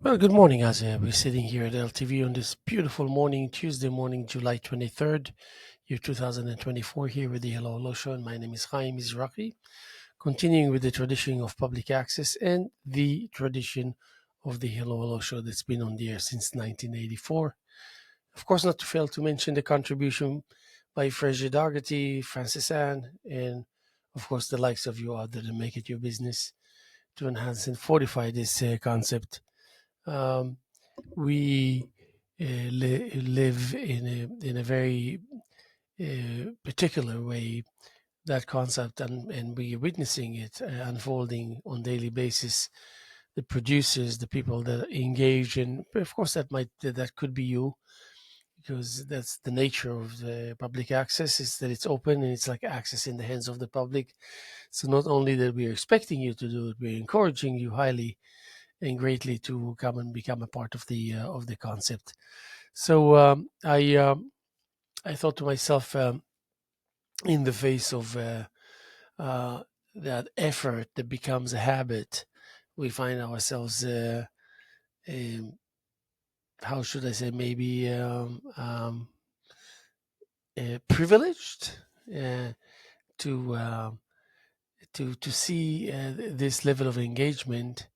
Well, good morning, Azia. We're sitting here at LTV on this beautiful morning, Tuesday morning, July 23rd, year 2024, here with the Hello Hello Show. And my name is Haim Mizrahi, continuing with the tradition of public access and the tradition of the Hello Hello Show that's been on the air since 1984. Of course, not to fail to mention the contribution by Fraser Dougherty, Francis Ann, and of course, the likes of you out there to make it your business to enhance and fortify this concept. Um, we live in a very particular way that concept, and we're witnessing it unfolding on daily basis. The producers, the people that engage, and of course that could be you, because that's the nature of the public access, is that it's open and it's like access in the hands of the public. So not only that we're expecting you to do it, we're encouraging you highly and greatly to come and become a part of the concept. So I thought to myself, in the face of uh, that effort that becomes a habit, we find ourselves, um, how should I say, maybe privileged uh, to to see this level of engagement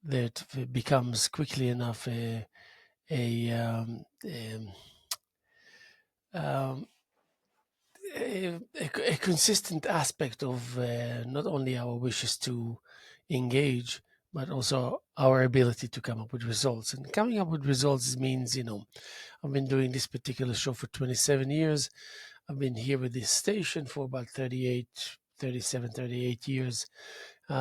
that becomes quickly enough a um, a consistent aspect of not only our wishes to engage, but also our ability to come up with results. And coming up with results means, I've been doing this particular show for 27 years. I've been here with this station for about 38, 37, 38 years.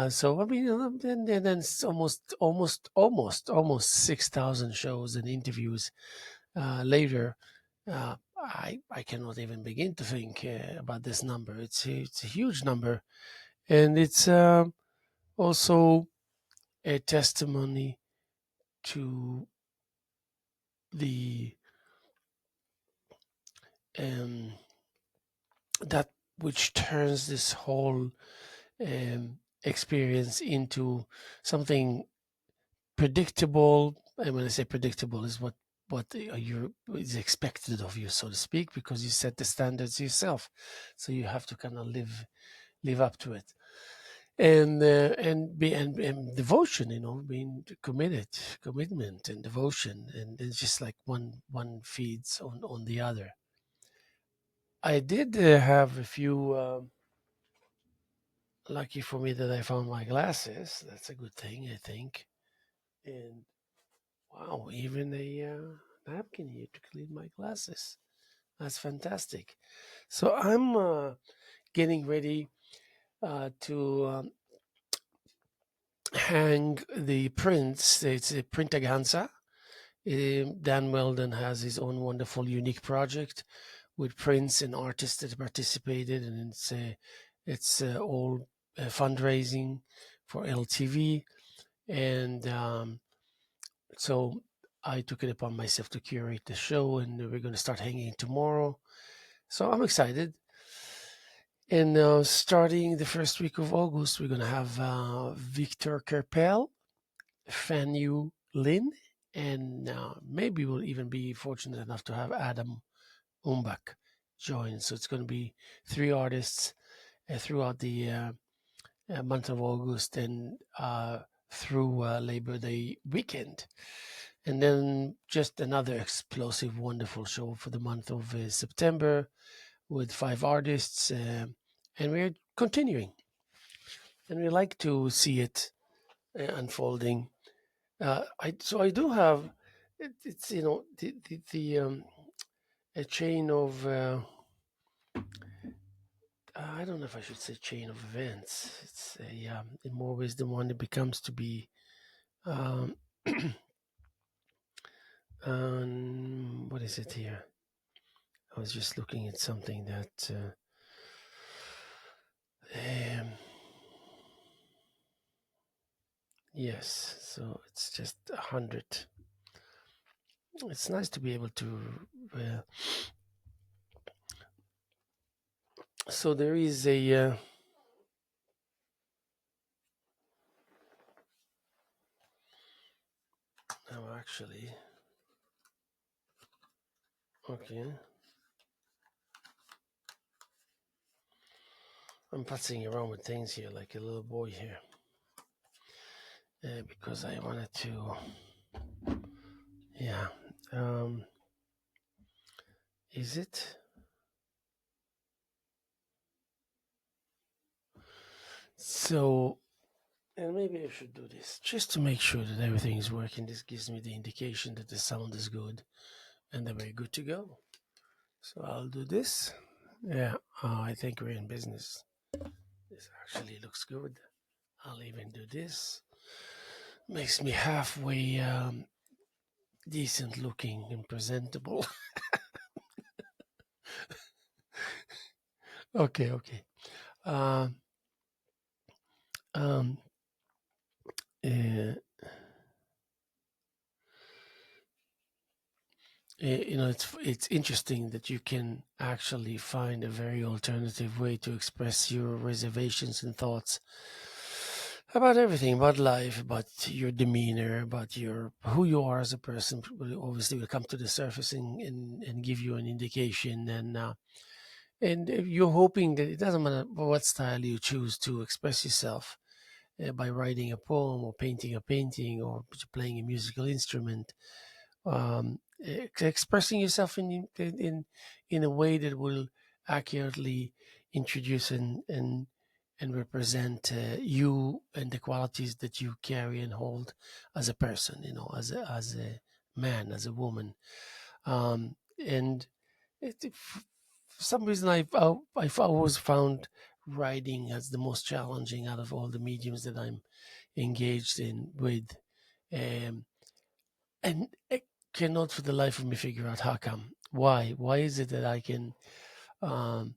So I mean, then it's almost 6,000 shows and interviews later. I cannot even begin to think about this number. It's a huge number, and it's also a testimony to the um, that which turns this whole experience into something predictable. And when I say predictable, is what you is expected of you, so to speak, because you set the standards yourself. So you have to kind of live up to it, and be and devotion. Being commitment and devotion, and it's just like one feeds on the other. I did have a few. Lucky for me that I found my glasses. That's a good thing, I think. And wow, even a napkin here to clean my glasses. That's fantastic. So I'm getting ready to hang the prints. It's a printaganza. Dan Weldon has his own wonderful, unique project with prints and artists that participated, and it's all fundraising for LTV, and so I took it upon myself to curate the show, and we're going to start hanging tomorrow. So I'm excited. And starting the first week of August, we're going to have Victor Kerpel, Fanny Lin, and maybe we'll even be fortunate enough to have Adam Umbach join. So it's going to be three artists throughout the month of August and through Labor Day weekend. And then just another explosive, wonderful show for the month of September with five artists. And we're continuing. And we like to see it unfolding. I do have, it's, the a chain of, I don't know if I should say chain of events. It's in more ways than one, it becomes to be, um, what is it here? I was just looking at something that, um, yes, so it's just 100. It's nice to be able to, uh, so there is Now, actually, okay, I'm putzing around with things here like a little boy here because I wanted to, yeah. Um, is it? So, and maybe I should do this just to make sure that everything is working. This gives me the indication that the sound is good and that we're good to go. So I'll do this. Yeah, I think we're in business. This actually looks good. I'll even do this. Makes me halfway decent looking and presentable. Okay, okay. Um, um, uh, it's interesting that you can actually find a very alternative way to express your reservations and thoughts about everything, about life, about your demeanor, about your who you are as a person. Obviously, will come to the surface and give you an indication, and if you're hoping that it doesn't matter what style you choose to express yourself by writing a poem or painting a painting or playing a musical instrument, expressing yourself in a way that will accurately introduce and represent you and the qualities that you carry and hold as a person, as a man, as a woman, and for some reason I've always found writing as the most challenging out of all the mediums that I'm engaged in with. Um, and I cannot for the life of me figure out how come. Why? Why is it that I can um,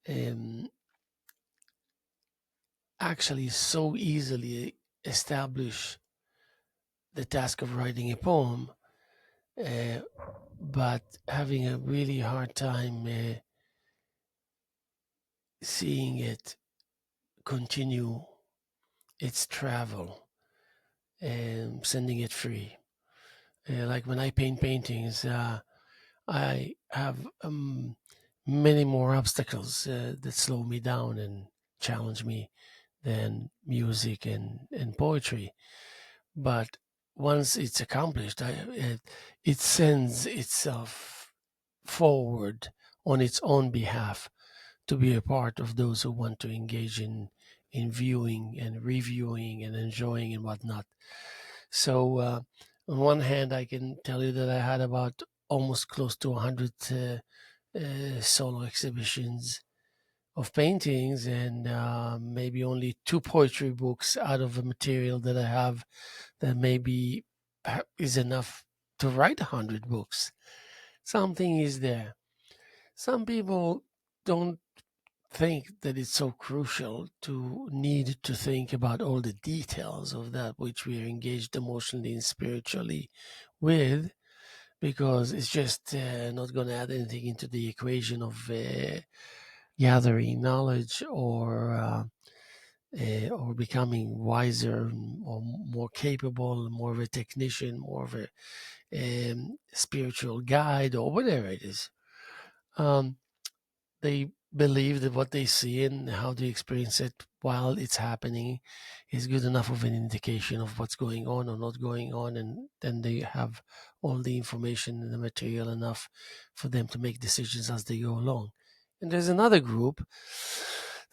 um, actually so easily establish the task of writing a poem, uh, but having a really hard time seeing it continue its travel and sending it free? Like when I paint paintings, I have many more obstacles that slow me down and challenge me than music and poetry. But once it's accomplished, it sends itself forward on its own behalf to be a part of those who want to engage in viewing and reviewing and enjoying and whatnot. So, on one hand, I can tell you that I had about almost close to 100 solo exhibitions of paintings and maybe only two poetry books out of the material that I have that maybe is enough to write 100 books. Something is there. Some people don't think that it's so crucial to need to think about all the details of that which we are engaged emotionally and spiritually with, because it's just not going to add anything into the equation of gathering knowledge or becoming wiser or more capable, more of a technician, more of a spiritual guide or whatever it is. Um, they believe that what they see and how they experience it while it's happening is good enough of an indication of what's going on or not going on, and then they have all the information and the material enough for them to make decisions as they go along. And there's another group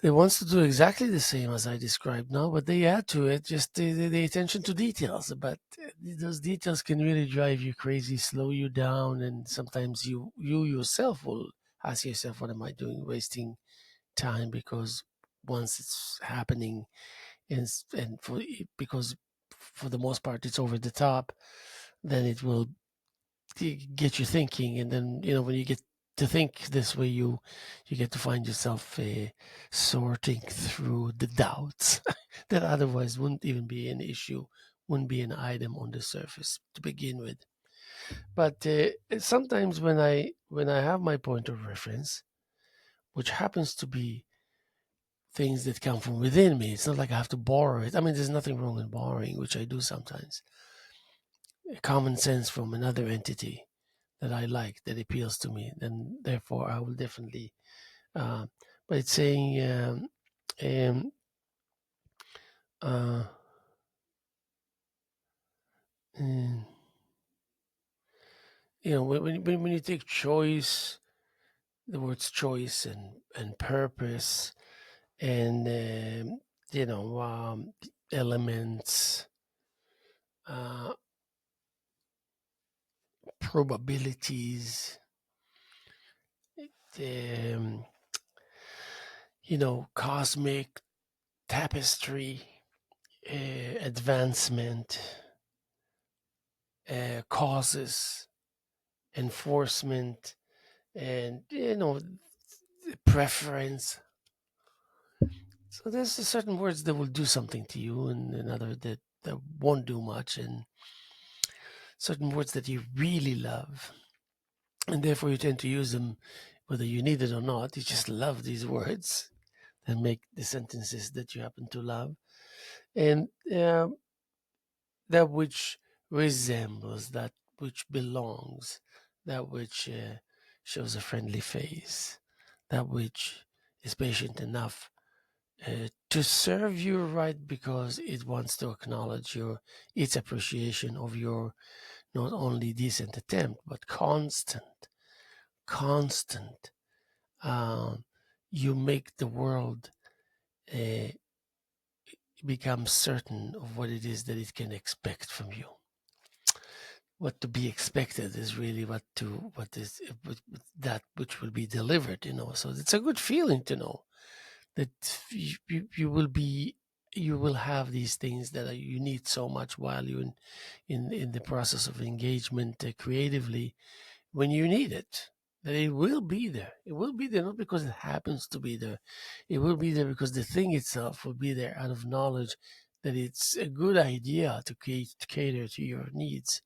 that wants to do exactly the same as I described now, but they add to it just the attention to details. But those details can really drive you crazy, slow you down, and sometimes you yourself will ask yourself, what am I doing wasting time? Because once it's happening and because for the most part it's over the top, then it will get you thinking. And then, when you get to think this way, you get to find yourself sorting through the doubts that otherwise wouldn't even be an issue, wouldn't be an item on the surface to begin with. But sometimes when I have my point of reference, which happens to be things that come from within me. It's not like I have to borrow it. I mean, there's nothing wrong in borrowing, which I do sometimes. common sense from another entity that I like, that appeals to me, then therefore I will definitely. Uh, but it's saying, um, uh, mm, when you take choice, the words choice and purpose and elements, uh, probabilities, um, cosmic tapestry, advancement, causes, enforcement, and preference. So there's certain words that will do something to you, and another that won't do much, and certain words that you really love, and therefore you tend to use them whether you need it or not. You just love these words and make the sentences that you happen to love, and that which resembles, that which belongs, that which shows a friendly face, that which is patient enough to serve you right because it wants to acknowledge its appreciation of your not only decent attempt but constant. Um, you make the world uh, become certain of what it is that it can expect from you. What to be expected is really what is that which will be delivered. So it's a good feeling to know that you will be, you will have these things that you need so much while you're in the process of engagement creatively, when you need it, that it will be there. It will be there not because it happens to be there. It will be there because the thing itself will be there out of knowledge that it's a good idea to cater to your needs.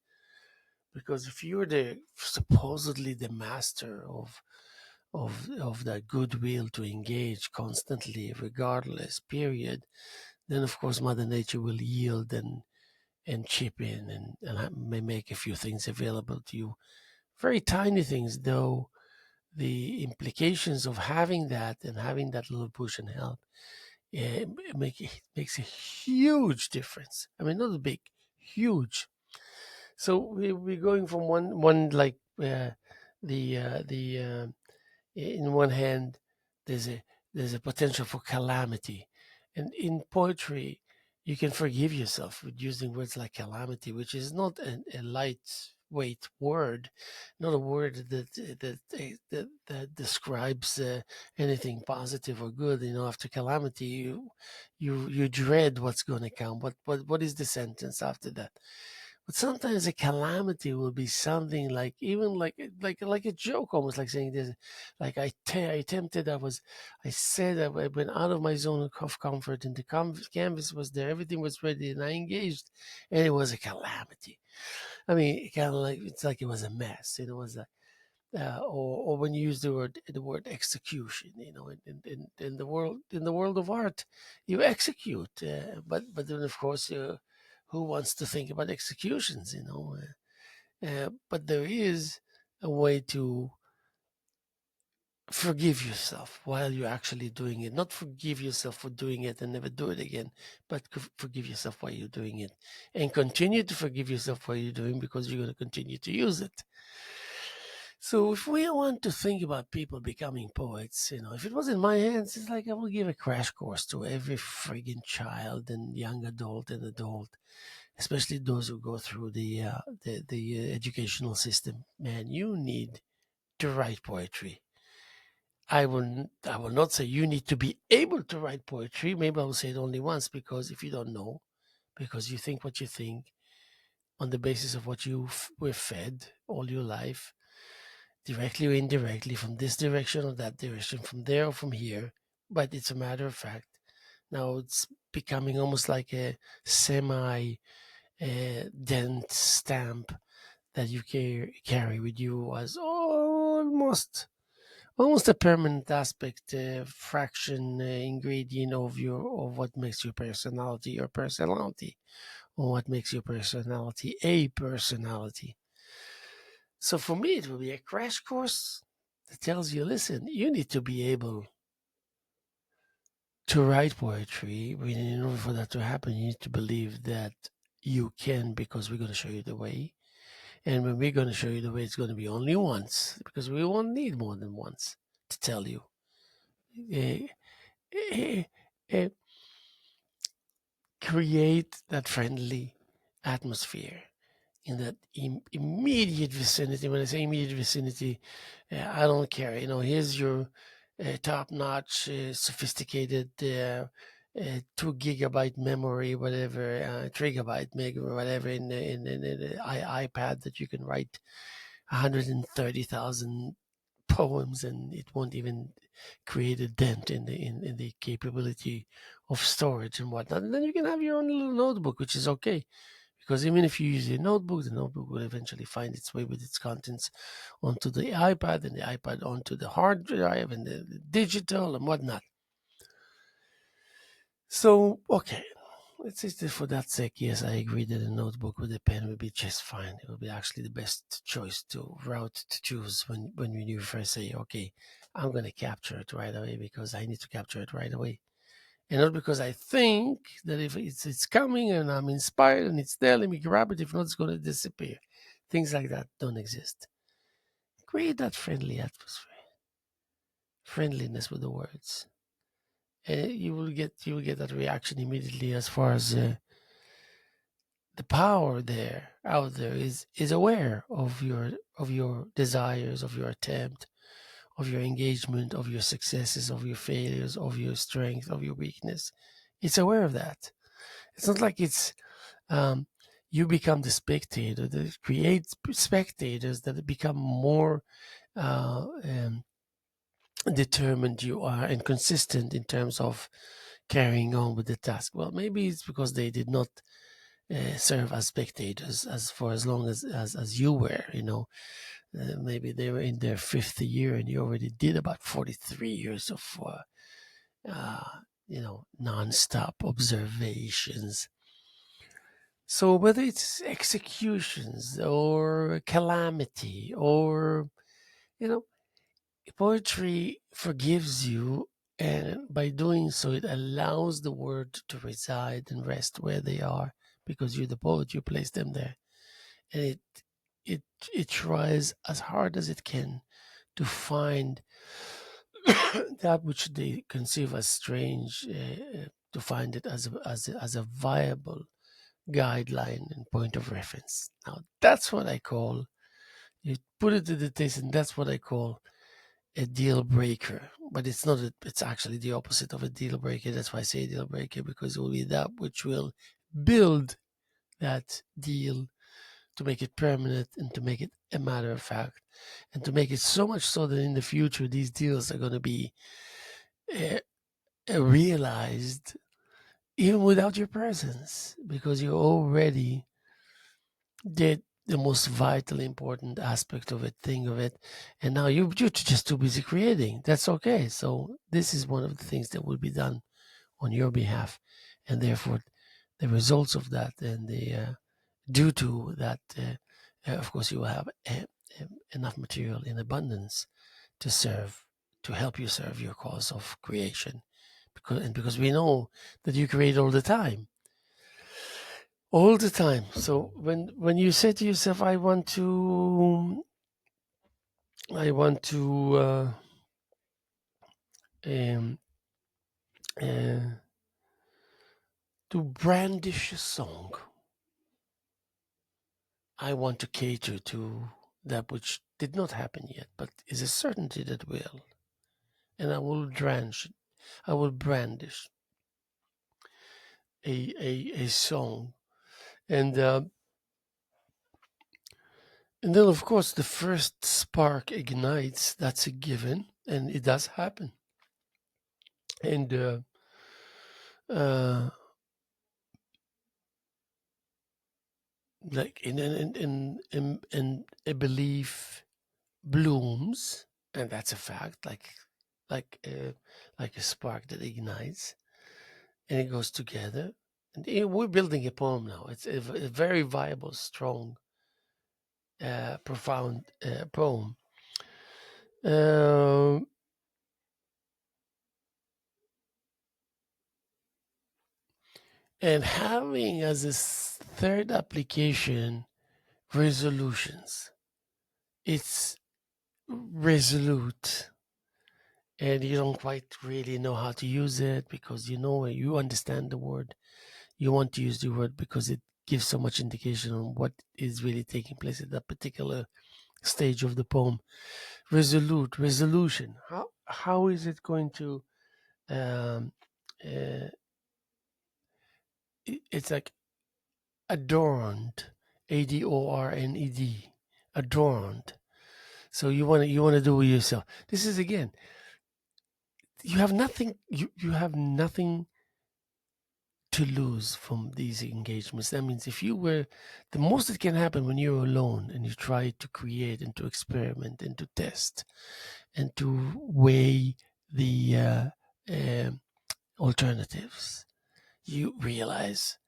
Because if you're the supposedly the master of that goodwill to engage constantly, regardless, period, then of course Mother Nature will yield and chip in and may make a few things available to you. Very tiny things, though the implications of having that and having that little push and help makes a huge difference. I mean, not a big, huge. So we're going from one like the in one hand there's a potential for calamity, and in poetry you can forgive yourself with using words like calamity, which is not a lightweight word, not a word that describes anything positive or good. After calamity you dread what's going to come. What is the sentence after that? But sometimes a calamity will be something like, even like a joke, almost like saying this, like I attempted, I said I went out of my zone of comfort, and the canvas was there, everything was ready, and I engaged, and it was a calamity. I mean, kind of like it's like it was a mess. It was like, or when you use the word execution, in the world of art, you execute, but then of course, who wants to think about executions? But there is a way to forgive yourself while you're actually doing it. Not forgive yourself for doing it and never do it again, but forgive yourself while you're doing it, and continue to forgive yourself while you're doing, because you're going to continue to use it. So if we want to think about people becoming poets, if it was in my hands, it's like I will give a crash course to every friggin' child and young adult and adult, especially those who go through the educational system. Man, you need to write poetry. I will not say you need to be able to write poetry. Maybe I will say it only once, because if you don't know, because you think what you think on the basis of what you were fed all your life, directly or indirectly, from this direction or that direction, from there or from here. But it's a matter of fact. Now it's becoming almost like a semi dent stamp that you carry with you as almost a permanent aspect, fraction, ingredient of what makes your personality, on what makes your personality a personality. So for me, it will be a crash course that tells you, listen, you need to be able to write poetry. In order for that to happen, you need to believe that you can, because we're going to show you the way. And when we're going to show you the way, it's going to be only once, because we won't need more than once to tell you. Eh, eh, eh, Create that friendly atmosphere in that immediate vicinity. When I say immediate vicinity, I don't care. Here's your top-notch, sophisticated 2 gigabyte memory, whatever, 3 gigabyte meg, whatever, in the iPad that you can write 130,000 poems, and it won't even create a dent in the capability of storage and whatnot. And then you can have your own little notebook, which is okay. Because even if you use your notebook, the notebook will eventually find its way with its contents onto the iPad, and the iPad onto the hard drive, and the digital and whatnot. So, okay, let's say that for that sake, yes, I agree that a notebook with a pen would be just fine. It would be actually the best choice to route to choose when you first say, okay, I'm going to capture it right away because I need to capture it right away. And not because I think that if it's coming and I'm inspired and it's there, let me grab it. If not, it's going to disappear. Things like that don't exist. Create that friendly atmosphere, friendliness with the words. You will get that reaction immediately. As far as the power there out there is aware of your desires, of your attempt, of your engagement, of your successes, of your failures, of your strength, of your weakness. It's aware of that. It's not like it's you become the spectator. That creates spectators that become more determined you are and consistent in terms of carrying on with the task. Well, maybe it's because they did not serve as spectators as for as long as you were. Maybe they were in their fifth year and you already did about 43 years of non-stop observations. So whether it's executions or calamity or, you know, poetry forgives you, and by doing so, it allows the word to reside and rest where they are, because you're the poet, you place them there, and it it tries as hard as it can to find that which they conceive as strange, to find it as a viable guideline and point of reference. Now, that's what I call, you put it to the test, and that's what I call a deal breaker. But it's not, it's actually the opposite of a deal breaker. That's why I say deal breaker, because it will be that which will build that deal to make it permanent and to make it a matter of fact, and to make it so much so that in the future these deals are going to be uh, realized even without your presence, because you already did the most vital, important aspect of it, thing of it, and now you're just too busy creating. That's okay. So this is one of the things that will be done on your behalf, and therefore the results of that and the due to that, of course, you will have enough material in abundance to serve, to help you serve your cause of creation, because we know that you create all the time, all the time. So when you say to yourself, I want to um, uh, to brandish a song, I want to cater to that which did not happen yet, but is a certainty that will, and I will brandish a song, and and then of course the first spark ignites. That's a given, and it does happen. And uh, like in a belief blooms, and that's a fact. Like like a spark that ignites, and it goes together, We're building a poem now. It's a very viable, strong, profound poem. Um, and having as a third application resolutions. It's resolute, and you don't quite really know how to use it because you understand the word. You want to use the word because it gives so much indication on what is really taking place at that particular stage of the poem. Resolute, resolution. How is it going to? Um, uh, it's like adorned, adorned, adorned. So you want to do it yourself. This is again, you have nothing. You have nothing to lose from these engagements. That means if you were, the most that can happen when you're alone and you try to create and to experiment and to test and to weigh the um alternatives, you realize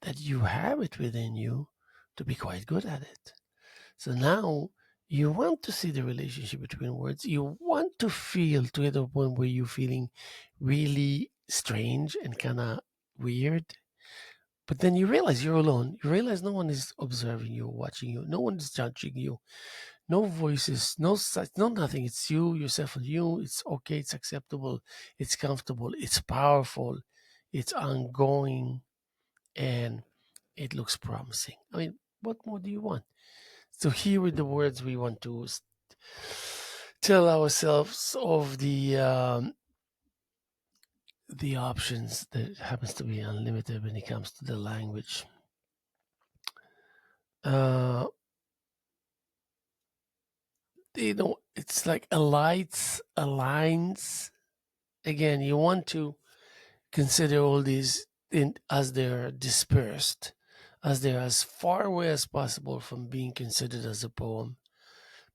that you have it within you to be quite good at it. So now you want to see the relationship between words. You want to feel to get to a point where you're feeling really strange and kind of weird. But then you realize you're alone. You realize no one is observing you, watching you. No one is judging you. No voices, no such, no nothing. It's you, yourself, and you. It's okay. It's acceptable. It's comfortable. It's powerful. It's ongoing, and it looks promising. I mean, what more do you want? So here are the words we want to tell ourselves of the options that happens to be unlimited when it comes to the language. Uh, it's like aligns. Again, you want to consider all these as they're dispersed, as they're as far away as possible from being considered as a poem.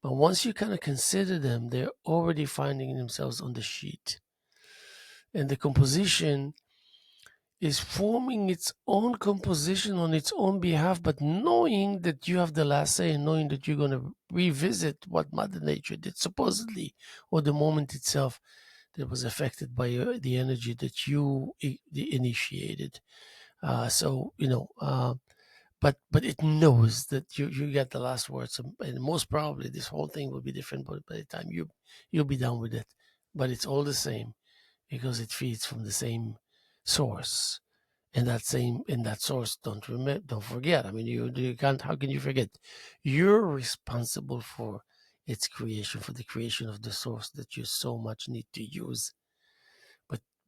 But once you kind of consider them, they're already finding themselves on the sheet. And the composition is forming its own composition on its own behalf, but knowing that you have the last say and knowing that you're going to revisit what Mother Nature did, supposedly, or the moment itself that was affected by the energy that you initiated. But it knows that you get the last words, and most probably this whole thing will be different. But by the time you'll be done with it, but it's all the same because it feeds from the same source, and that source, don't forget. I mean, you can't. How can you forget? You're responsible for its creation, for the creation of the source that you so much need to use.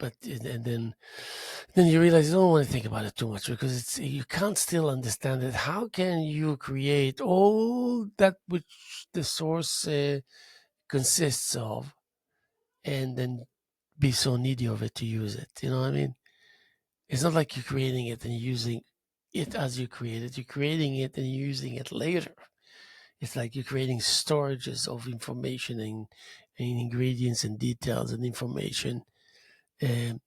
And then you realize you don't want to think about it too much because you can't still understand it. How can you create all that which the source consists of, and then be so needy of it to use it? You know what I mean? It's not like you're creating it and using it as you create it. You're creating it and using it later. It's like you're creating storages of information and ingredients and details and information. Um,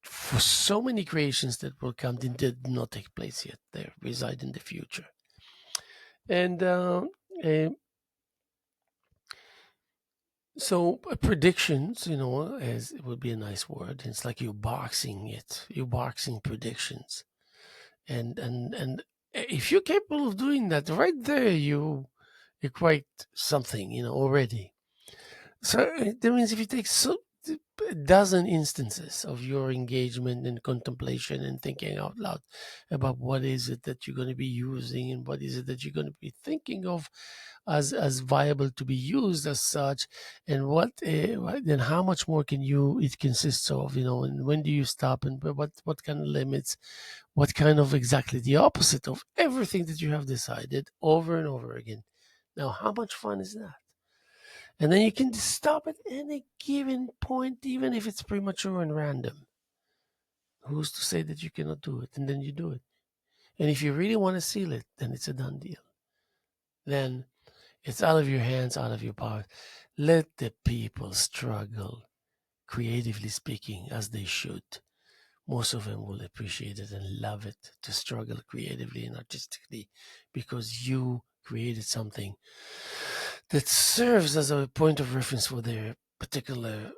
for so many creations that will come that did not take place yet. They reside in the future. And uh, so predictions, as it would be a nice word. It's like you're boxing it. You're boxing predictions. And if you're capable of doing that, right there, you're quite something, already. So that means if you take a dozen instances of your engagement and contemplation and thinking out loud about what is it that you're going to be using and what is it that you're going to be thinking of as viable to be used as such, and then how much more can you it consists of, and when do you stop, and what kind of limits, what kind of exactly the opposite of everything that you have decided over and over again. Now, how much fun is that? And then you can stop at any given point, even if it's premature and random. Who's to say that you cannot do it? And then you do it. And if you really want to seal it, then it's a done deal. Then it's out of your hands, out of your power. Let the people struggle, creatively speaking, as they should, most of them will appreciate it and love it, to struggle creatively and artistically, because you created something that serves as a point of reference for their particular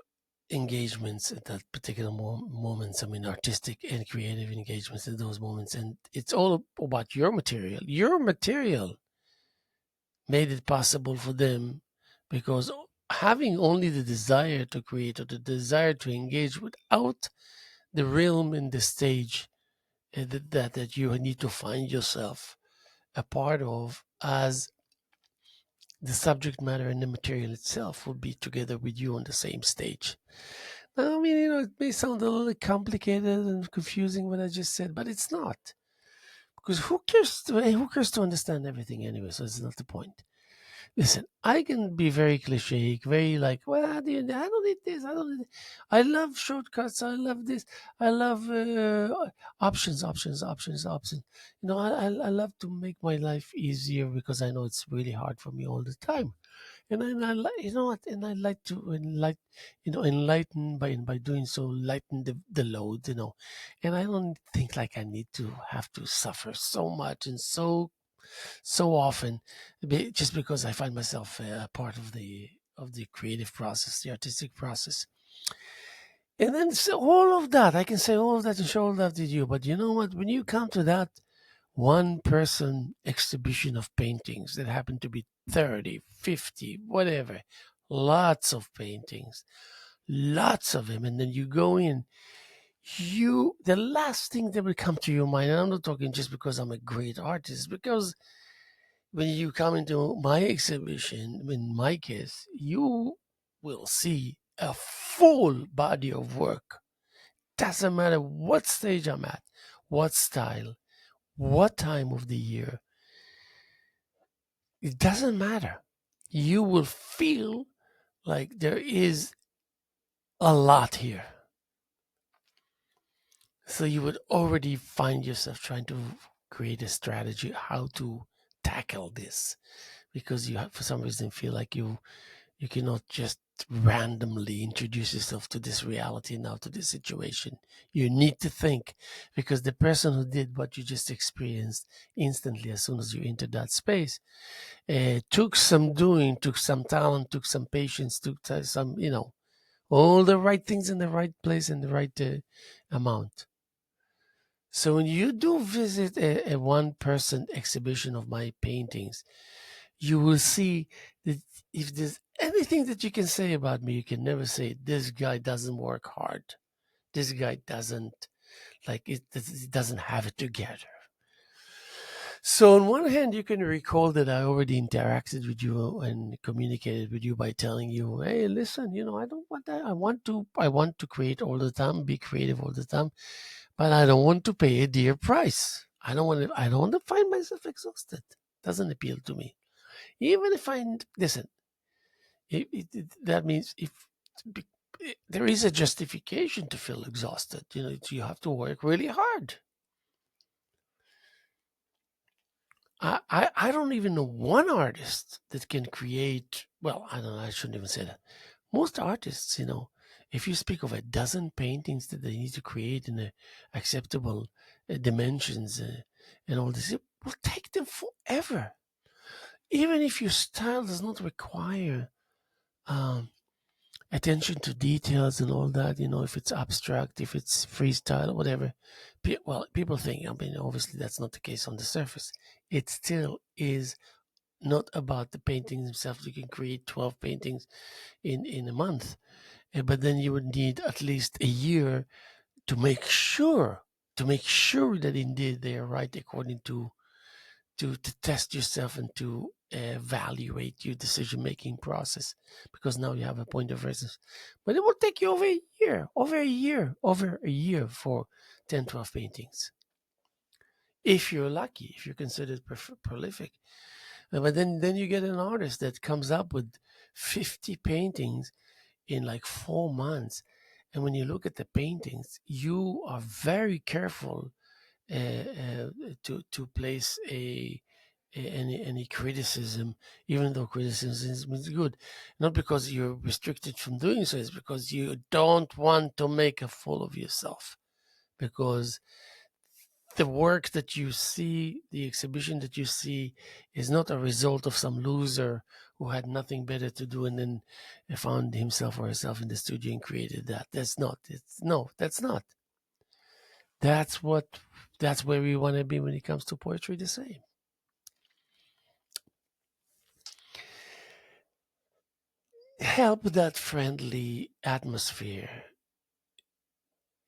engagements at that particular moments. I mean, artistic and creative engagements at those moments. And it's all about your material. Your material made it possible for them, because having only the desire to create or the desire to engage without the realm and the stage that you need to find yourself a part of, as the subject matter and the material itself will be together with you on the same stage. I mean, it may sound a little complicated and confusing what I just said, but it's not. Because who cares to understand everything anyway? So it's not the point. Listen, I can be very cliche, very like, well, I don't need this, I don't need. I love shortcuts. I love this. I love options, options, options, options. I love to make my life easier, because I know it's really hard for me all the time. And I like, you know what? And I like to enlighten by doing so, lighten the load. And I don't think like I need to have to suffer so much and so often, just because I find myself a part of the creative process, the artistic process. And then so all of that, I can say all of that and show all that to you. But you know what? When you come to that one person exhibition of paintings that happen to be 30, 50, whatever, lots of paintings, lots of them, and then you go in, the last thing that will come to your mind, and I'm not talking just because I'm a great artist, because when you come into my exhibition, in my case, you will see a full body of work. Doesn't matter what stage I'm at, what style, what time of the year, it doesn't matter. You will feel like there is a lot here. So you would already find yourself trying to create a strategy how to tackle this, because you have, for some reason, feel like you cannot just randomly introduce yourself to this reality now, to this situation. You need to think, because the person who did what you just experienced instantly as soon as you entered that space took some doing, took some talent, took some patience, took some, all the right things in the right place and the right amount. So when you do visit a one person exhibition of my paintings, you will see that if there's anything that you can say about me, you can never say this guy doesn't work hard. This guy doesn't it doesn't have it together. So on one hand, you can recall that I already interacted with you and communicated with you by telling you, hey, listen, I don't want that. I want to create all the time, be creative all the time, but I don't want to pay a dear price. I don't want to find myself exhausted. Doesn't appeal to me. Even if listen, that means if be- there is a justification to feel exhausted. You have to work really hard. I don't even know one artist that can create. Well, I don't know. I shouldn't even say that. Most artists, if you speak of a dozen paintings that they need to create in acceptable dimensions and all this, it will take them forever. Even if your style does not require um, attention to details and all that, if it's abstract, if it's freestyle or whatever. Well, people think, I mean, obviously that's not the case on the surface. It still is not about the paintings themselves. You can create 12 paintings in a month, but then you would need at least a year to make sure that indeed they are right according to test yourself and to evaluate your decision making process, because now you have a point of reference. But it will take you over a year for 10, 12 paintings, if you're lucky, if you're considered prolific. But then you get an artist that comes up with 50 paintings in like 4 months. And when you look at the paintings, you are very careful to place any criticism, even though criticism is good, not because you're restricted from doing so, it's because you don't want to make a fool of yourself. because the work that you see, the exhibition that you see, is not a result of some loser who had nothing better to do and then found himself or herself in the studio and created that. That's not. It's no. That's not. That's what. That's where we want to be when it comes to poetry. The same. Help that friendly atmosphere,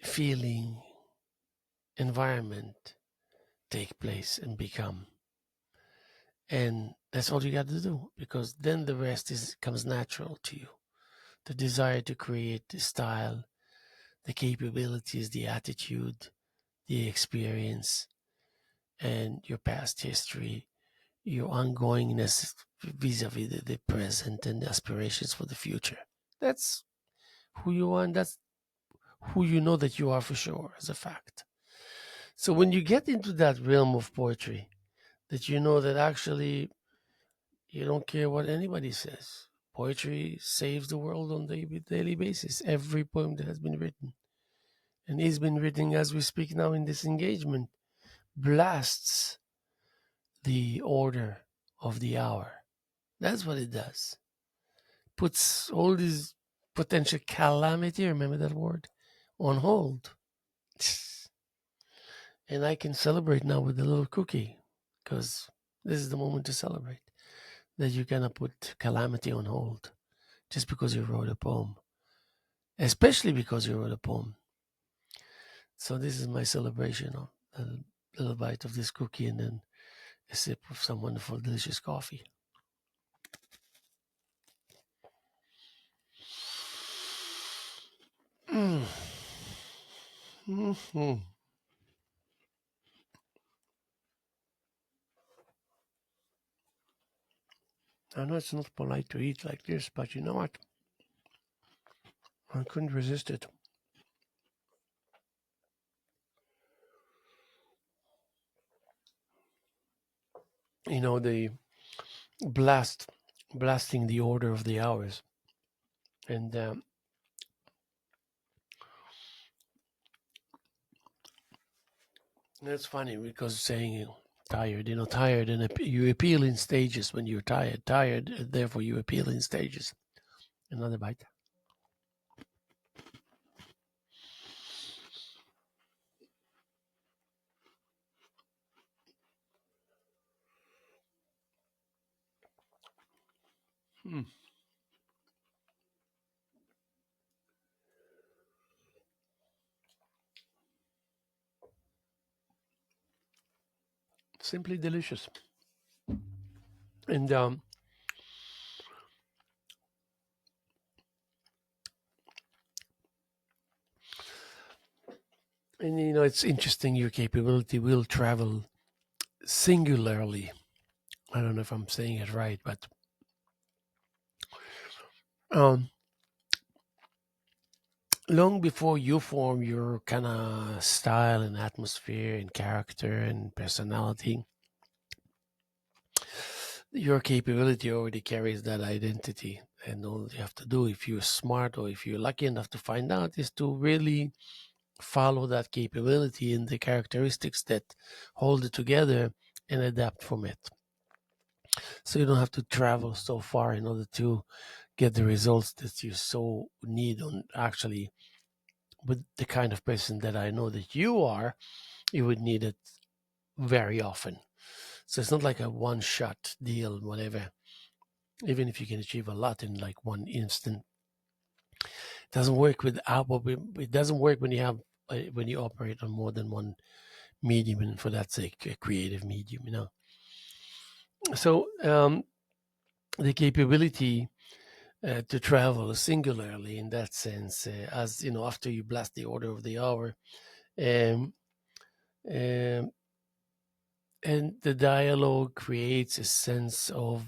feeling, environment take place and become. And that's all you got to do, because then the rest is comes natural to you. The desire to create, the style, the capabilities, the attitude, the experience, and your past history, your ongoingness vis-a-vis the present and the aspirations for the future. That's who you are, and that's who you know that you are for sure, as a fact. So when you get into that realm of poetry, that you know that actually you don't care what anybody says. Poetry saves the world on a daily basis. Every poem that has been written and is been written as we speak now in this engagement blasts the order of the hour. That's what it does. Puts all this potential calamity, remember that word, on hold. And I can celebrate now with a little cookie, because this is the moment to celebrate that you cannot put calamity on hold just because you wrote a poem, especially because you wrote a poem. So this is my celebration of a little bite of this cookie and then a sip of some wonderful, delicious coffee. Mm. Mm-hmm. I know it's not polite to eat like this, but you know what? I couldn't resist it. You know, the blasting the order of the hours. And it's funny because saying tired, tired, and you appeal in stages when you're tired. Tired, therefore you appeal in stages. Another bite. Hmm. Simply delicious. And it's interesting. Your capability will travel singularly. I don't know if I'm saying it right, but um, long before you form your kind of style and atmosphere and character and personality, your capability already carries that identity. And all you have to do, if you're smart or if you're lucky enough to find out, is to really follow that capability and the characteristics that hold it together and adapt from it. So you don't have to travel so far in order to get the results that you so need on actually with the kind of person that I know that you are, you would need it very often. So it's not like a one shot deal, whatever. Even if you can achieve a lot in like one instant, it doesn't work with Apple. It doesn't work when you have when you operate on more than one medium, and for that sake, a creative medium. So the capability to travel singularly in that sense, as after you blast the order of the hour, um, um, and the dialogue creates a sense of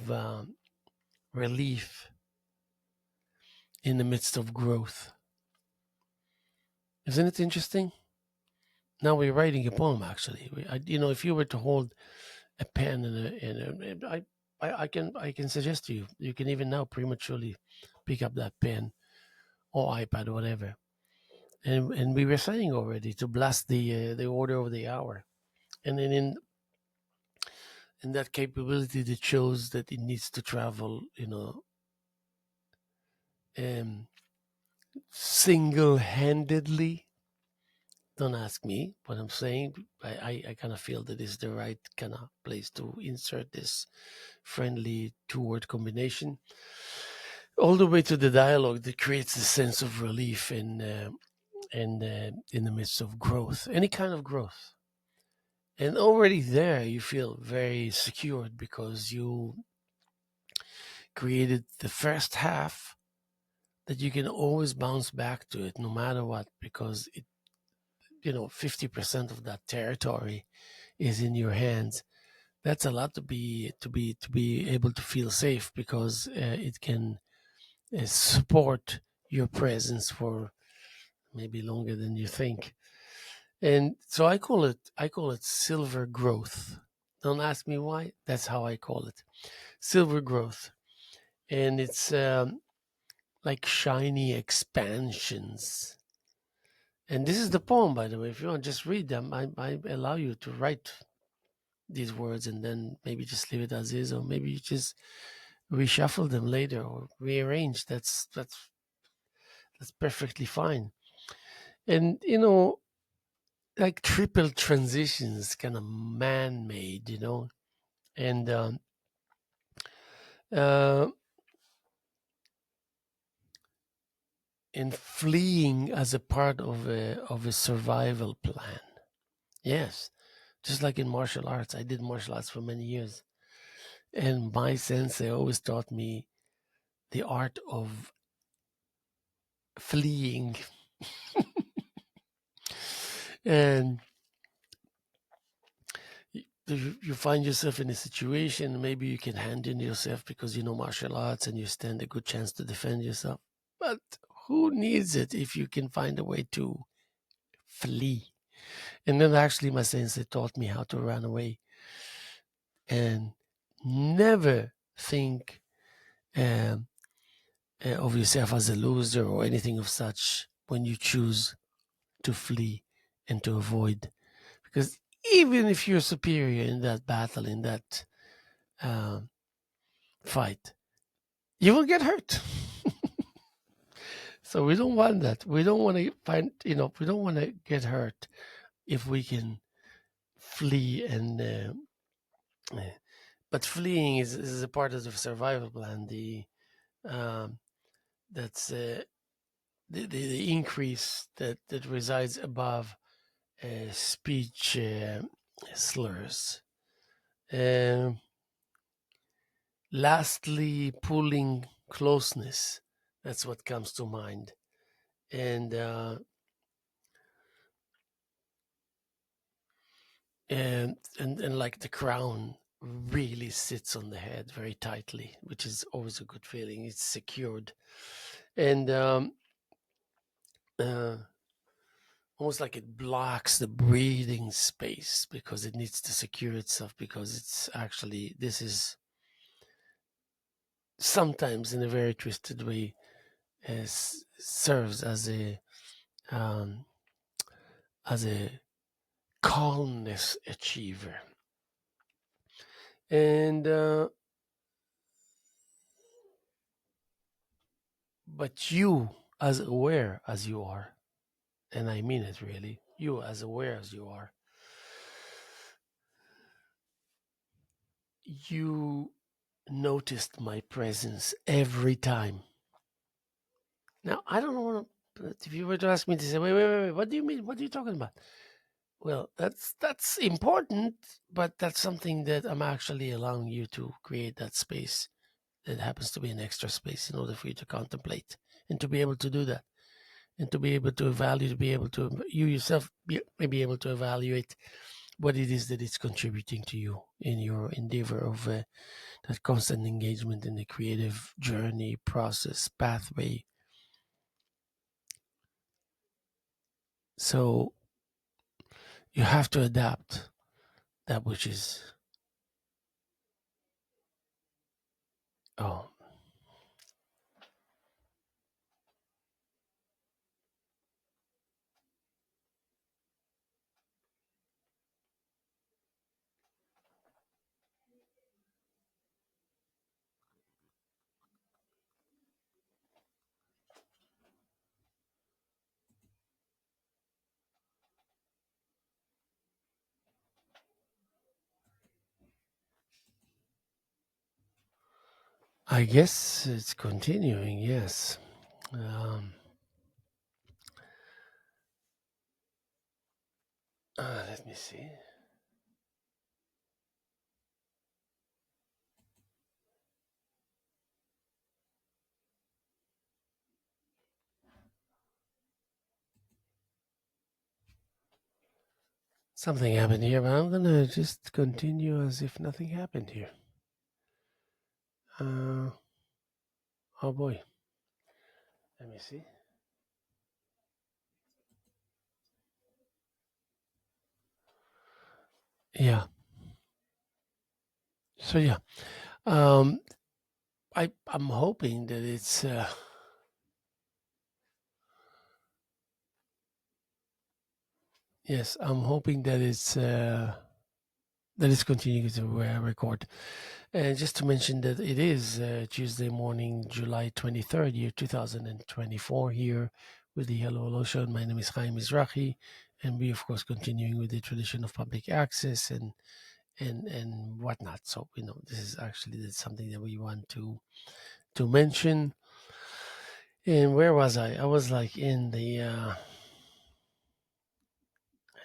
relief in the midst of growth. Isn't it interesting? Now we're writing a poem. Actually, if you were to hold a pen and I can suggest to you, you can even now prematurely pick up that pen or iPad or whatever, and we were saying already to blast the order of the hour, and then in that capability that shows that it needs to travel, um, single-handedly. Don't ask me what I'm saying. I kind of feel that is the right kind of place to insert this friendly two-word combination, all the way to the dialogue that creates a sense of relief in the midst of growth, any kind of growth. And already there, you feel very secured because you created the first half that you can always bounce back to it no matter what, because 50% of that territory is in your hands. That's a lot to be able to feel safe, because it can support your presence for maybe longer than you think. And so I call it silver growth. Don't ask me why. That's how I call it, silver growth. And it's like shiny expansions. And this is the poem, by the way. If you want to just read them, I allow you to write these words and then maybe just leave it as is, or maybe you just reshuffle them later or rearrange. That's perfectly fine. And like triple transitions, kind of man-made, and uh, and fleeing as a part of a survival plan. Yes, just like in martial arts. I did martial arts for many years, and my sensei always taught me the art of fleeing. And you find yourself in a situation, maybe you can hand in yourself because you know martial arts and you stand a good chance to defend yourself. But who needs it if you can find a way to flee? And then actually my sensei taught me how to run away and never think um, of yourself as a loser or anything of such when you choose to flee and to avoid. Because even if you're superior in that battle, in that um, fight, you will get hurt. So we don't want that. We don't want to we don't want to get hurt if we can flee. And but fleeing is a part of the survival plan. Um, that's the increase that resides above speech slurs. Um, Lastly, pulling closeness. That's what comes to mind. And and like the crown really sits on the head very tightly, which is always a good feeling. It's secured, and uh, almost like it blocks the breathing space because it needs to secure itself, because it's actually, this is sometimes in a very twisted way serves um, as a calmness achiever. And but you, as aware as you are, and I mean it really, you as aware as you are, you noticed my presence every time. Now I don't know if you were to ask me to say, wait, what do you mean? What are you talking about? Well, that's important, but that's something that I'm actually allowing you to create that space that happens to be an extra space in order for you to contemplate and to be able to do that, and to be able to evaluate, to be able to, you yourself may be able to evaluate what it is that it's contributing to you in your endeavor of that constant engagement in the creative journey, process, pathway. So you have to adapt that which is, oh, I guess it's continuing, yes. Um, Let me see. Something happened here, but I'm gonna just continue as if nothing happened here. Uh, oh boy. Let me see. Yeah. So yeah. Um, I'm hoping that it's yes, I'm hoping that it's continuing to record. And just to mention that it is Tuesday morning, July 23rd, year 2024, here with the Hello Hello Show. My name is Haim Mizrahi, and we, of course, continuing with the tradition of public access and whatnot. So, this is actually something that we want to mention. And where was I? I was like in the. I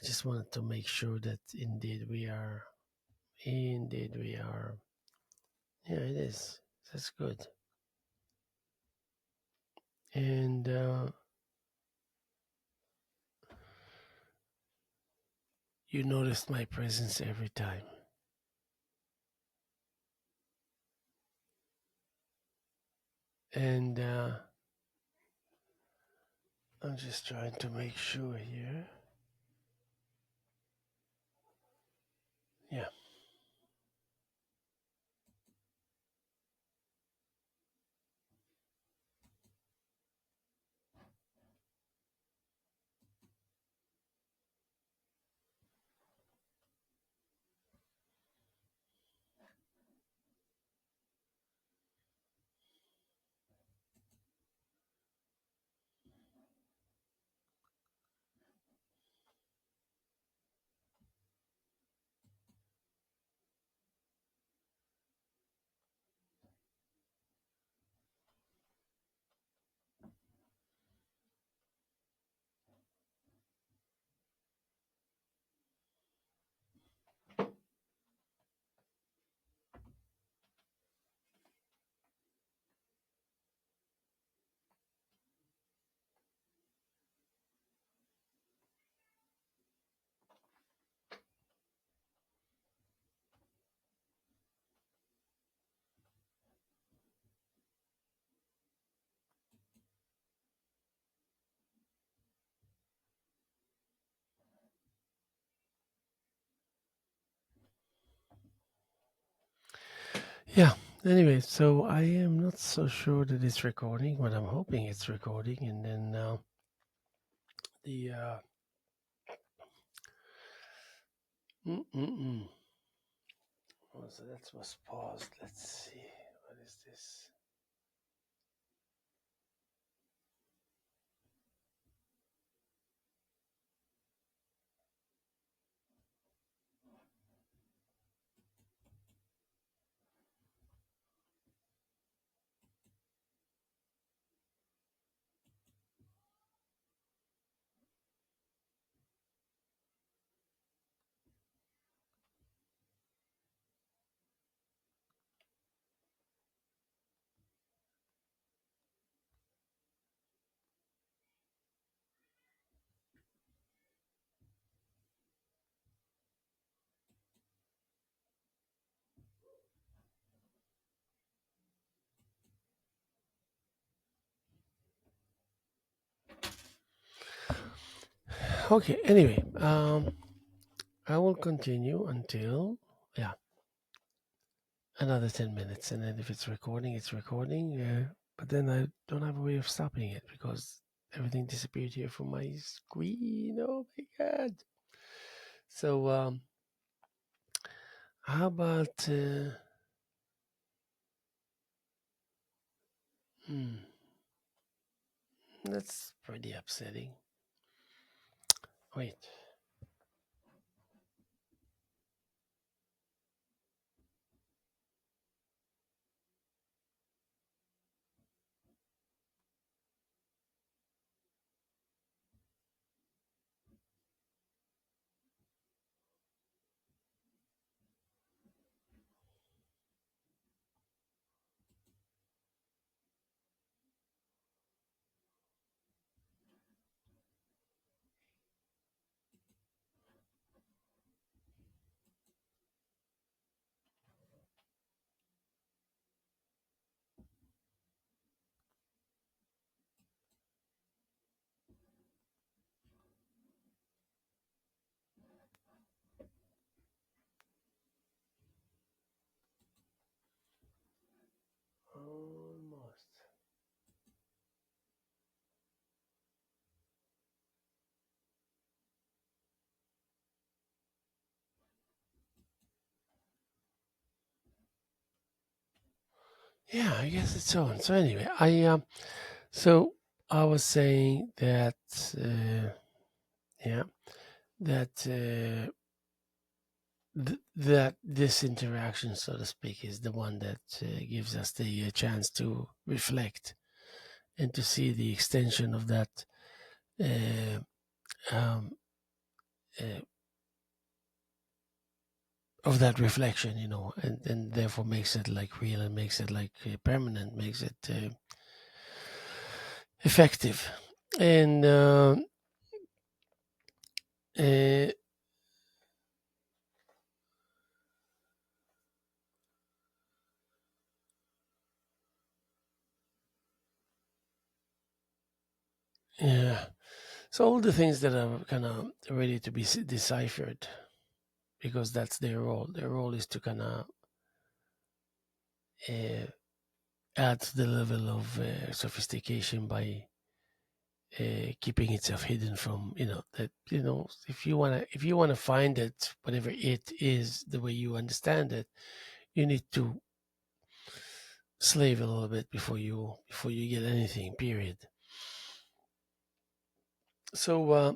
just wanted to make sure that indeed we are. Indeed we are. Yeah, it is. That's good. And you noticed my presence every time. And I'm just trying to make sure here. Yeah. Yeah. Anyway, so I am not so sure that it's recording, but I'm hoping it's recording. And then the mm-mm-mm. Oh, so that was paused. Let's see. What is this? Okay. Anyway, I will continue until yeah another 10 minutes, and then if it's recording, it's recording. But then I don't have a way of stopping it because everything disappeared here from my screen. Oh my god! So how about? Hmm, that's pretty upsetting. Wait. Yeah, I guess it's on. So anyway, so I was saying that yeah, that that this interaction, so to speak, is the one that gives us the chance to reflect and to see the extension uh, um, uh, of that reflection, and therefore makes it like real and makes it like permanent, makes it effective, and uh, yeah. So all the things that are kind of ready to be deciphered, because that's their role. Their role is to kind of uh, add to the level of sophistication by keeping itself hidden from that if you wanna find it, whatever it is, the way you understand it, you need to slave a little bit before you get anything. Period. So uh,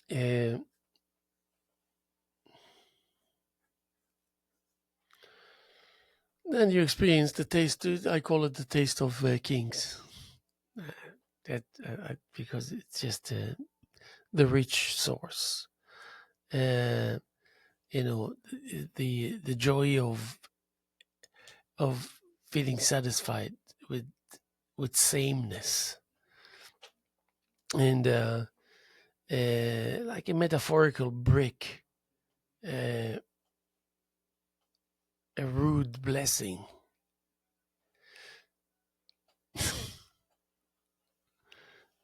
then you experience the taste. I call it the taste of kings. Uh, that because it's just the rich source. Uh, the joy of feeling satisfied with sameness, and like a metaphorical brick, uh, a rude blessing.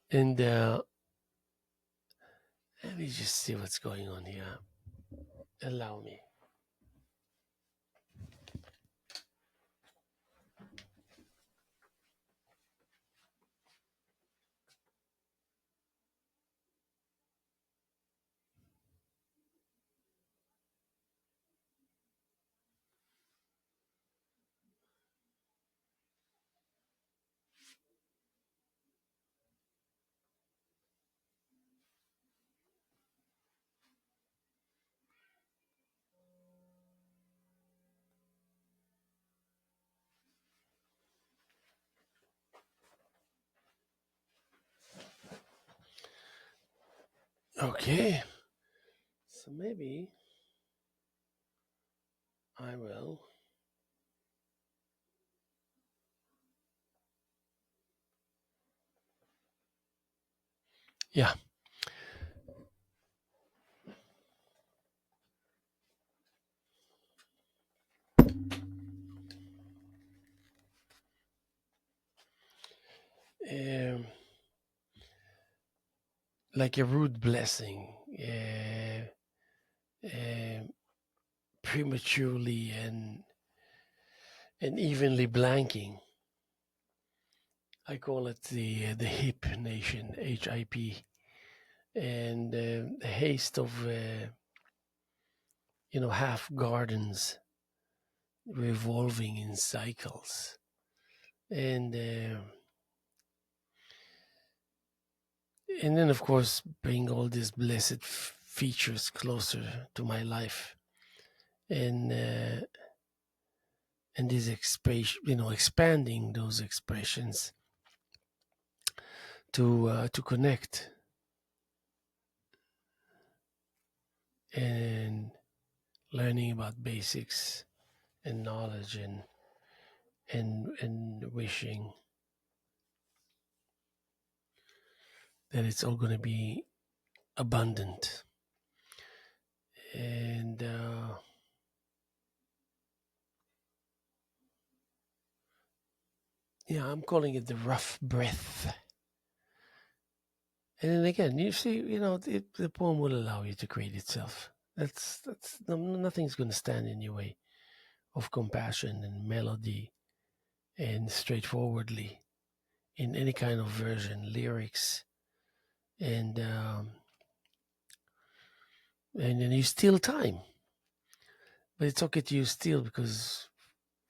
And let me just see what's going on here. Allow me. Okay, so maybe I will. Yeah. Um, like a rude blessing, prematurely and evenly blanking. I call it the hip nation, HIP, and the haste of half gardens revolving in cycles, and then of course bring all these blessed features closer to my life, and these expression, expanding those expressions to connect and learning about basics and knowledge and wishing that it's all going to be abundant. And yeah, I'm calling it the rough breath. And then again, you see, the poem will allow you to create itself. That's nothing's going to stand in your way of compassion and melody and straightforwardly in any kind of version, lyrics, and and then you steal time, but it's okay to use steal because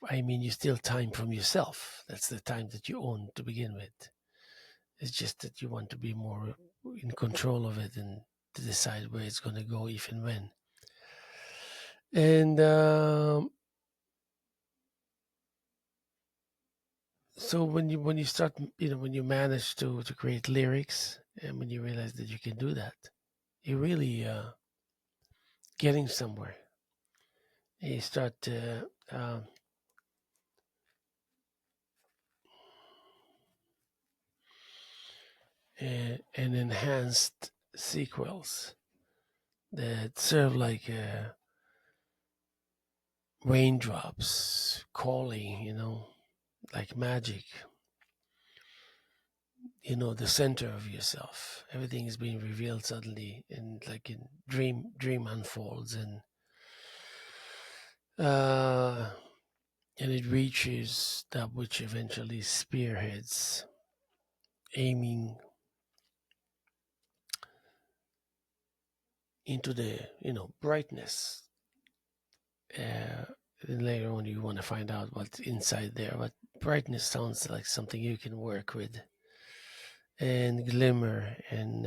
I mean, you steal time from yourself. That's the time that you own to begin with. It's just that you want to be more in control of it and to decide where it's going to go, if and when. And so when you start, when you manage to create lyrics, and when you realize that you can do that, you're really getting somewhere. And you start an enhanced sequels that serve like raindrops calling, like magic. The center of yourself. Everything is being revealed suddenly, and like in dream unfolds, uh, and it reaches that which eventually spearheads, aiming into the brightness. And later on, you want to find out what's inside there. But brightness sounds like something you can work with, and glimmer, and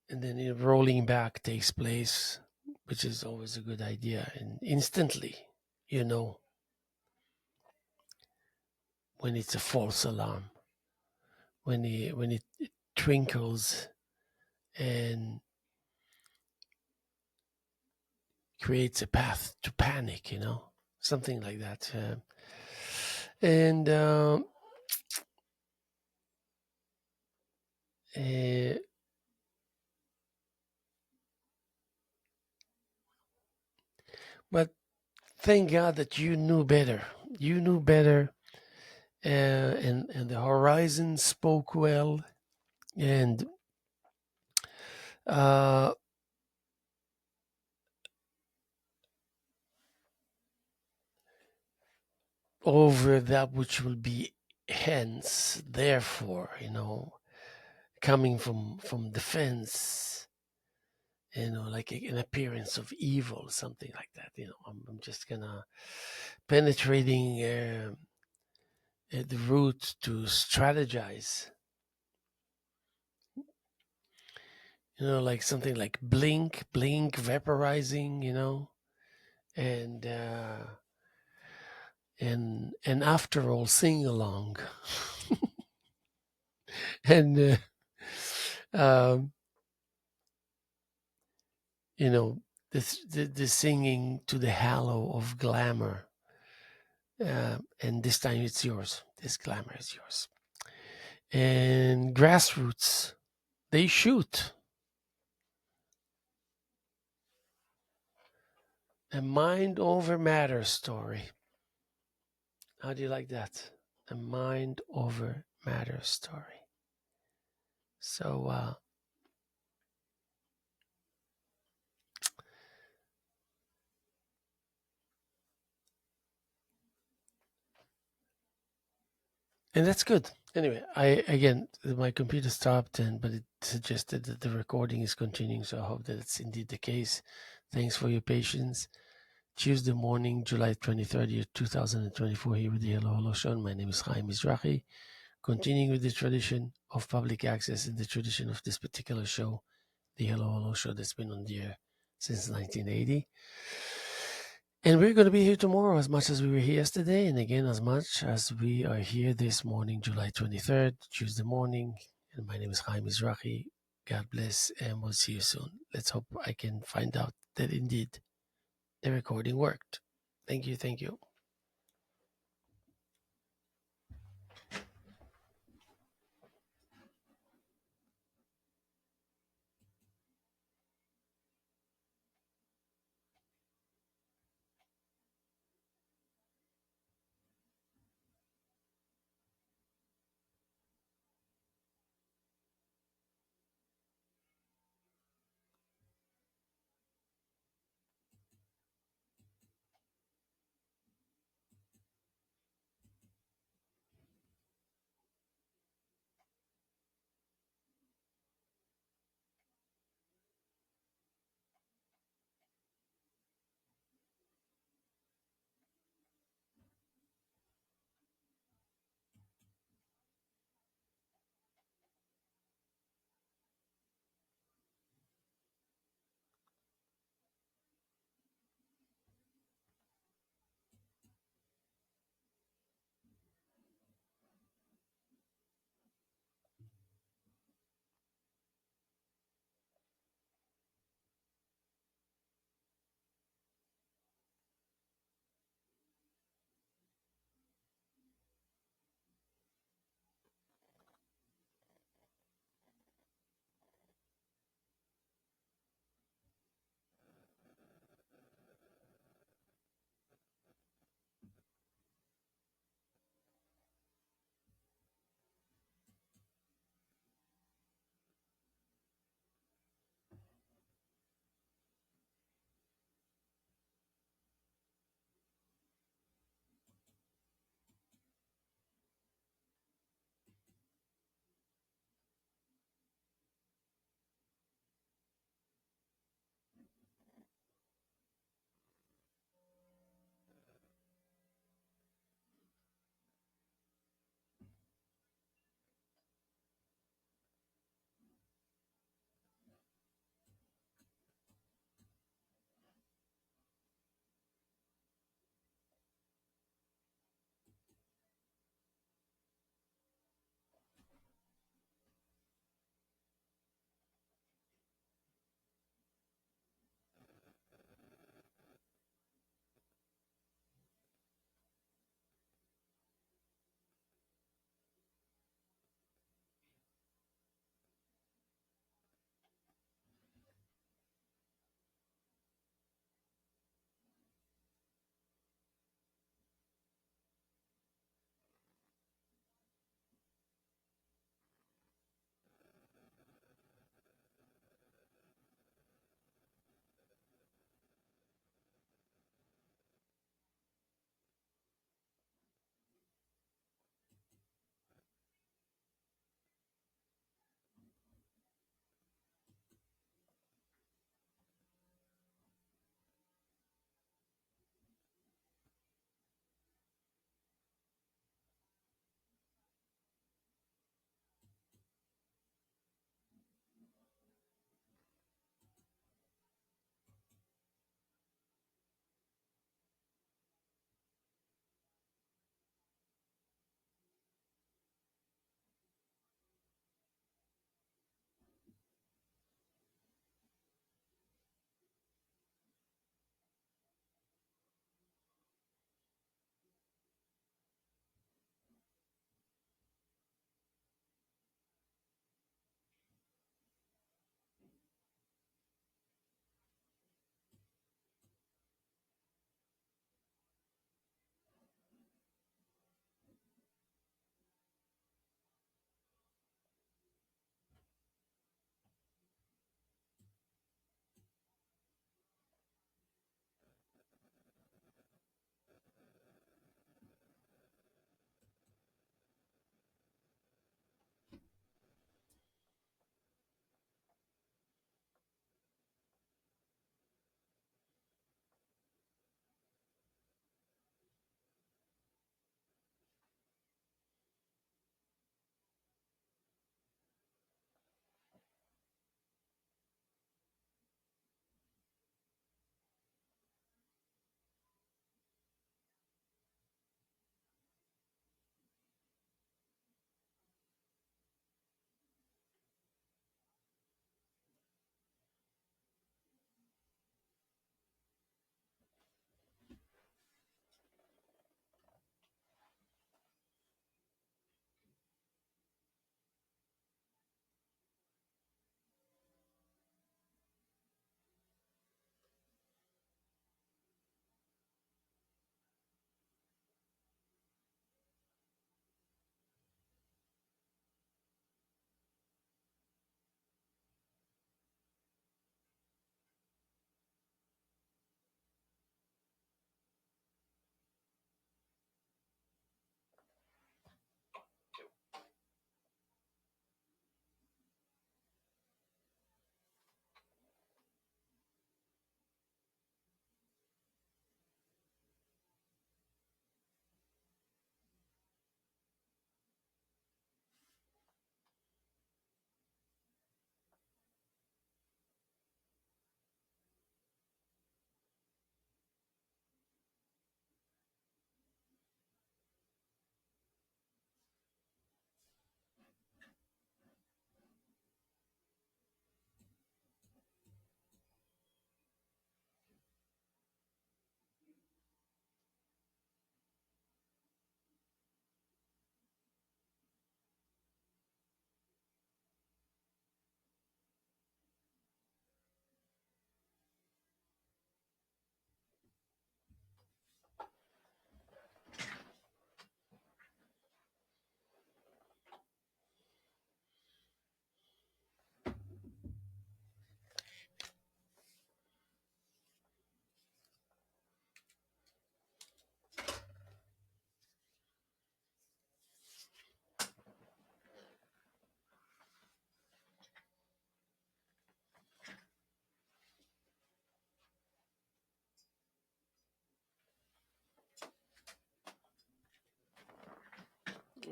then rolling back takes place, which is always a good idea. And instantly, you know when it's a false alarm, when it twinkles and creates a path to panic, something like that. And uh, but thank God that you knew better. You knew better, and the horizon spoke well, and uh, over that which will be hence, therefore, coming from defense, like an appearance of evil, something like that. I'm just gonna penetrating the root to strategize. Like something like blink, blink, vaporizing. And and after all, sing along, and um, you know the singing to the hallow of glamour. And this time it's yours. This glamour is yours. And grassroots, they shoot. A mind over matter story. How do you like that? A mind over matter story. So, and that's good. Anyway, my computer stopped, but it suggested that the recording is continuing. So I hope that it's indeed the case. Thanks for your patience. Tuesday morning, July 23rd, year 2024, here with the Hello Hello Show. My name is Haim Mizrahi. Continuing with the tradition of public access and the tradition of this particular show, the Hello Hello Show, that's been on the air since 1980. And we're going to be here tomorrow as much as we were here yesterday, and again as much as we are here this morning, July 23rd, Tuesday morning. And my name is Haim Mizrahi. God bless, and we'll see you soon. Let's hope I can find out that indeed the recording worked. Thank you. Thank you.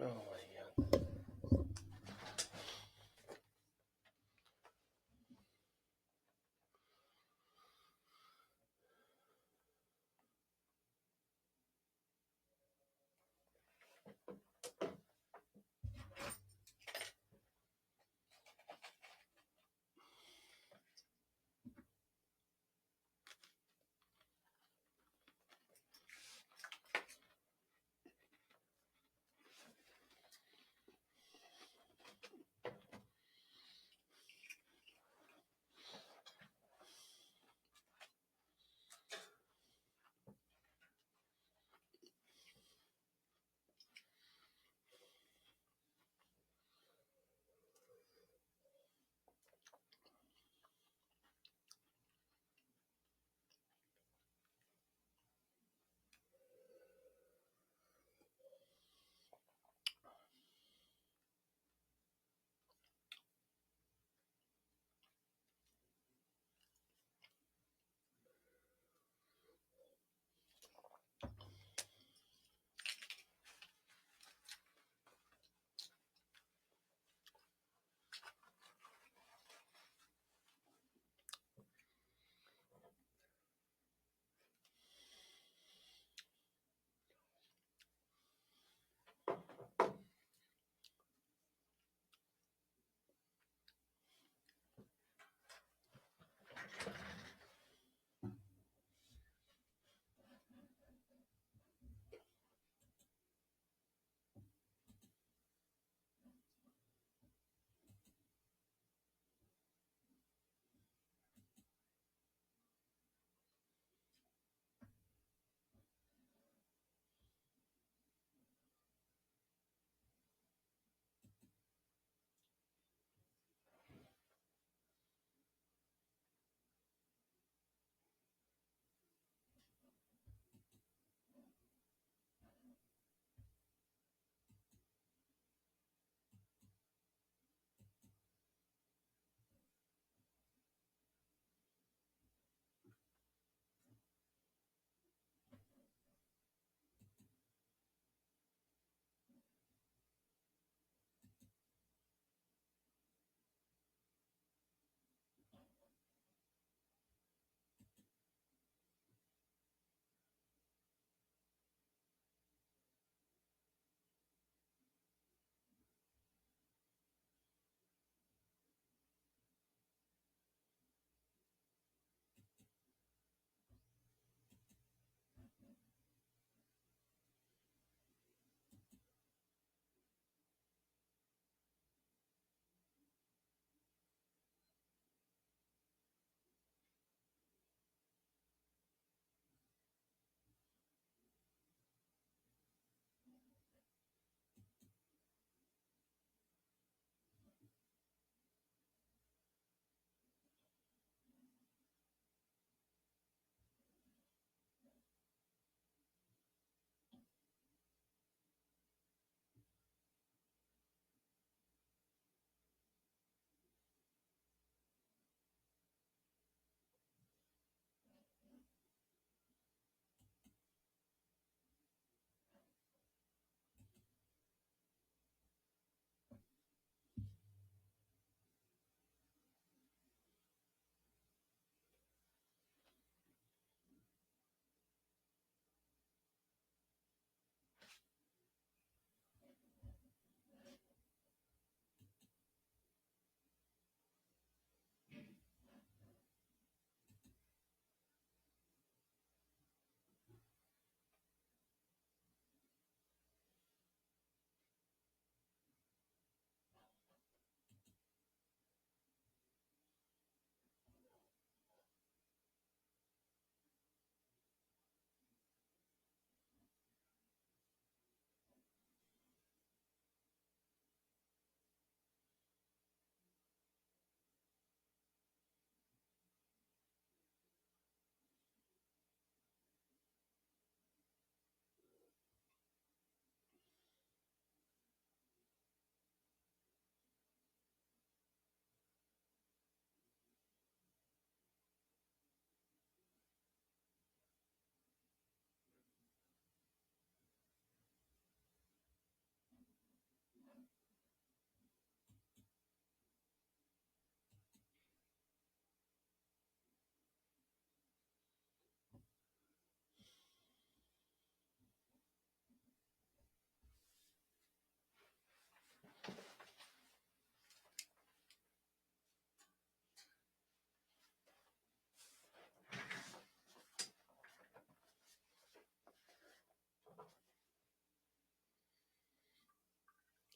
Oh my God.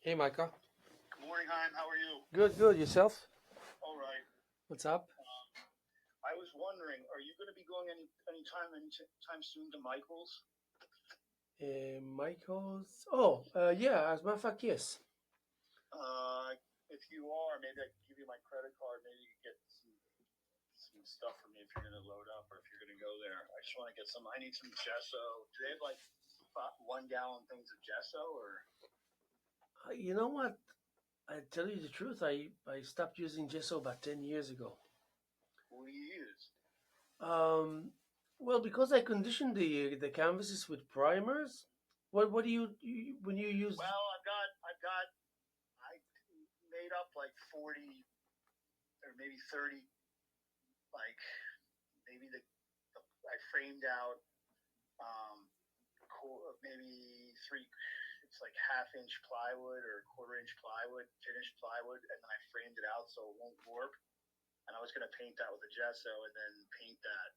Hey, Micah. Good morning, Haim. How are you? Good, good. Yourself? All right. What's up? I was wondering, are you going to be going anytime soon to Michael's? Michael's. Yeah. As a matter of fact, yes. If you are, maybe I can give you my credit card. Maybe you can get some stuff for me if you're going to load up or if you're going to go there. I just want to get some. I need some gesso. Do they have like 1 gallon things of gesso or? You know what? I tell you the truth. I stopped using gesso about 10 years ago. What do you use? Well, because I conditioned the canvases with primers. What do you when you use? Well, I made up like 40 or maybe 30, like maybe I framed out maybe three. It's like half-inch plywood or quarter-inch plywood, finished plywood, and then I framed it out so it won't warp. And I was going to paint that with a gesso and then paint that.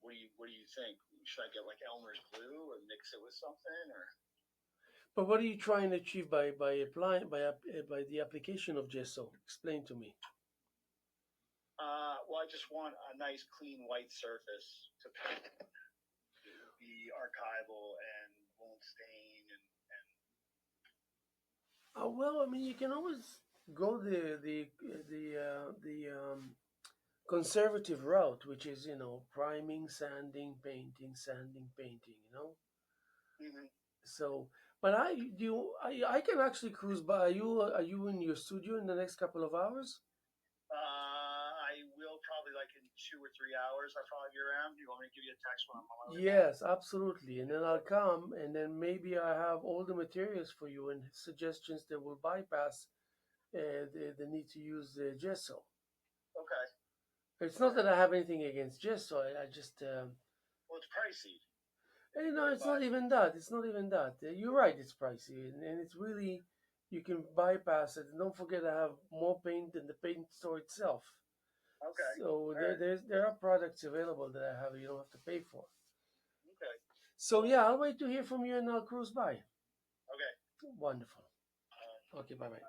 What do you think? Should I get like Elmer's glue or mix it with something or? But what are you trying to achieve by applying by the application of gesso? Explain to me. Well, I just want a nice, clean, white surface to paint. It will be archival and won't stain Well, I mean, you can always go the conservative route, which is priming, sanding, painting, sanding, painting. Mm-hmm. So, but I can actually cruise by. Are you in your studio in the next couple of hours? I will probably like in 2 or 3 hours. I'll probably be around. Do you want me to give you a text when I'm on my way back? Yes, absolutely. And then I'll come, and then maybe I have all the materials for you and suggestions that will bypass the need to use gesso. Okay. It's not that I have anything against gesso. I just Well, it's pricey. it's not even that. It's not even that. You're right. It's pricey, and it's really you can bypass it. And don't forget, I have more paint than the paint store itself. Okay. So Right. there are products available that I have you don't have to pay for. Okay. So yeah, I'll wait to hear from you and I'll cruise by. Okay. Wonderful. Okay, bye bye.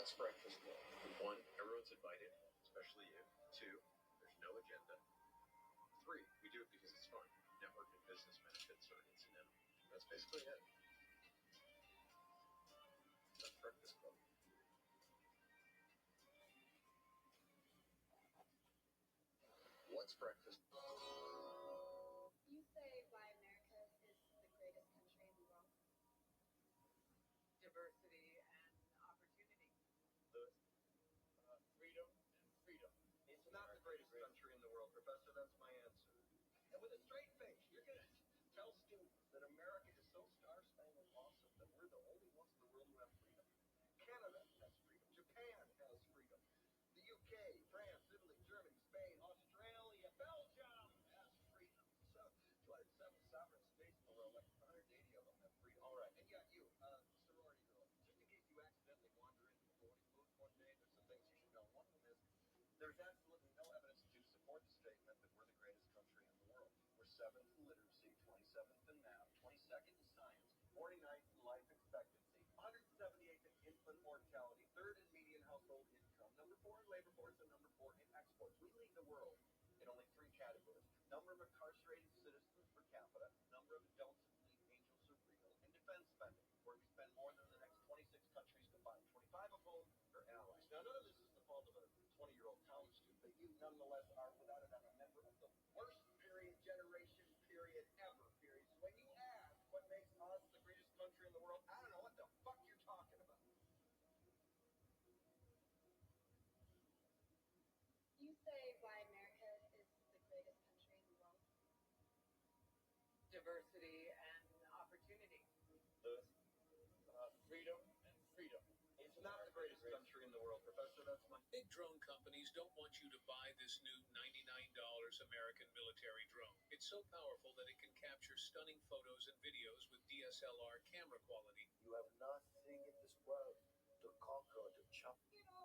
What's breakfast club? One, everyone's invited, especially you. Two, there's no agenda. Three, we do it because it's fun. Network and business benefits are incidental. That's basically it. That's breakfast club. What's breakfast? You say why America is the greatest country in the world? Diversity and opportunity. Freedom and freedom. It's not the greatest country in the world, Professor. That's my answer. And with a straight face, you're going to tell students that America is so star-spangled awesome that we're the only ones in the world who have freedom. Canada has freedom. Japan has freedom. The UK, France, Italy, Germany, Spain, Australia, Belgium has freedom. So 207 sovereign states in the world, like 180 of them have freedom. All right, and yeah, you, sorority girl, just in case you accidentally wander into the Bologna booth one day, there's some things you should know. One of them is there's absolutely no evidence to support the statement that we're the greatest country in the world. We're 7th in literacy, 27th in math, 22nd in science, 49th in life expectancy, 178th in infant mortality, 3rd in median household income, number 4 in labor force, and number 4 in exports. We lead the world in only 3 categories: number of incarcerated citizens per capita, number of adults who believe angels are real, and defense spending, where we spend more than the next 26 countries combined, 25 of whom are allies. Now, none of this is the fault of a 20-year-old college student, but you nonetheless are, without a doubt, a member of the worst generation ever. So when you ask what makes us the greatest country in the world, I don't know what the fuck you're talking about. You say why America is the greatest country in the world? Diversity and opportunity. Freedom and freedom. It's not the greatest country in the world, Professor. That's my... Big drone companies don't want you to buy this new $99 American military drone. It's so powerful that it can capture stunning photos and videos with DSLR camera quality. You have nothing in this world to conquer, to chop. You know,